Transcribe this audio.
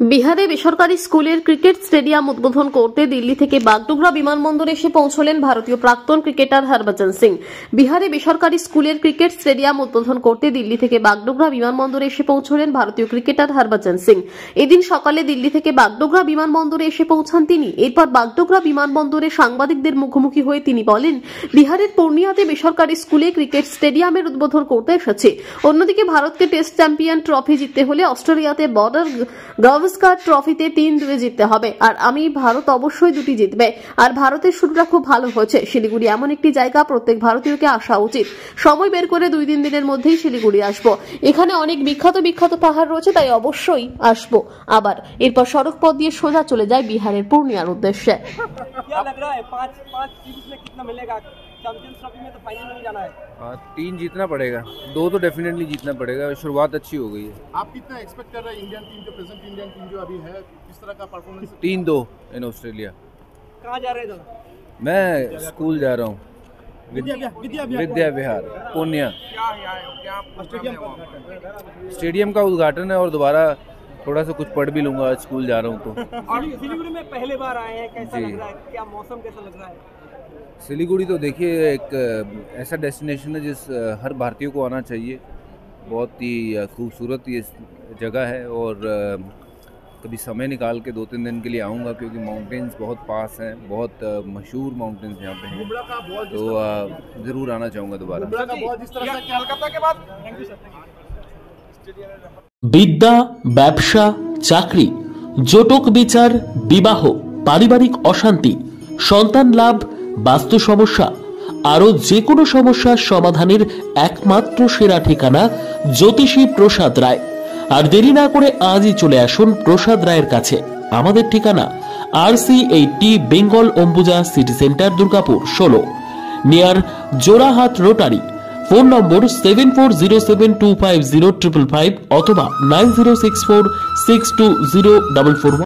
বিহারে বেসরকারি স্কুলের ক্রিকেট স্টেডিয়াম উদ্বোধন করতে দিল্লি থেকে বাগডোগরা বিমানবন্দরে এসে পৌঁছলেন ভারতীয় প্রাক্তন ক্রিকেটার হরভজন সিং। বিহারে বেসরকারি স্কুলের ক্রিকেট স্টেডিয়াম উদ্বোধন করতে দিল্লি থেকে বাগডোগরা বিমানবন্দরে এসে পৌঁছলেন ভারতীয় ক্রিকেটার হরভজন সিং। এদিন সকালে দিল্লি থেকে বাগডোগরা বিমানবন্দরে এসে পৌঁছান তিনি। এরপর বাগডোগরা বিমানবন্দরে সাংবাদিকদের মুখোমুখি হয়ে তিনি বলেন, বিহারের পূর্ণিয়াতে বেসরকারি স্কুলে ক্রিকেট স্টেডিয়ামের উদ্বোধন করতে এসেছে। অন্যদিকে ভারতকে টেস্ট চ্যাম্পিয়ন ট্রফি জিততে হলে অস্ট্রেলিয়াতে বর্ডার গাভাস্কার ট্রফিতে 3-2 জিততে হবে, আর ভারত অবশ্যই 2টি জিতবে। আর ভারতের শুরুটা খুব ভালো হয়েছে। শিলিগুড়ি এমন একটি জায়গা, প্রত্যেক ভারতীয়কে আসা উচিত। সময় বের করে 2-3 দিনের মধ্যেই শিলিগুড়ি আসবো। এখানে অনেক বিখ্যাত পাহাড় রয়েছে, তাই অবশ্যই আসবো। আবার এরপর সড়ক পথ দিয়ে সোজা চলে যায় বিহারের পূর্ণিয়ার উদ্দেশ্যে। चैंपियंस ट्रॉफी में तो फाइनल में जाना है। 3 जीतना पड़ेगा, 2 तो डेफिनेटली जीतना पड़ेगा। शुरुआत अच्छी हो गई है। आप कितना एक्सपेक्ट कर रहे हैं इंडियन टीम जो प्रेजेंट इंडियन टीम जो अभी है, किस तरह का परफॉर्मेंस? 3-2 in Australia. कहाँ जा रहे हैं? मैं स्कूल जा रहा हूँ, विद्या विहार पूर्णिया। स्टेडियम का उद्घाटन है और दोबारा थोड़ा सा कुछ पढ़ भी लूंगा। आज स्कूल जा रहा हूँ तो। और सिलीगुड़ी में पहले बार आए हैं, कैसा लग रहा है? क्या मौसम कैसा लग रहा है? सिलीगुड़ी तो देखिए एक ऐसा डेस्टिनेशन है जिस हर भारतीय को आना चाहिए। बहुत ही खूबसूरत ये जगह है और कभी समय निकाल के 2-3 दिन के लिए आऊँगा, क्योंकि माउंटेन्स बहुत पास हैं, बहुत मशहूर माउंटेन्स यहाँ पे हैं, तो ज़रूर आना चाहूँगा दोबारा। বিদ্যা, ব্যবসা, চাকরি, জটক বিচার, বিবাহ, পারিবারিক অশান্তি, সন্তান লাভ, বাস্তু সমস্যা, আরো যে কোনো সমস্যার সমাধানের একমাত্র সেরা ঠিকানা জ্যোতিষী প্রসাদ রায়। আর দেরি না করে আজই চলে আসুন প্রসাদ রায়ের কাছে। আমাদের ঠিকানা RC80 Bengal Ambuja city centre, Durgapur 16, near Jorhat rotary. Phone নম্বর 7407250555 অথবা 9064620441।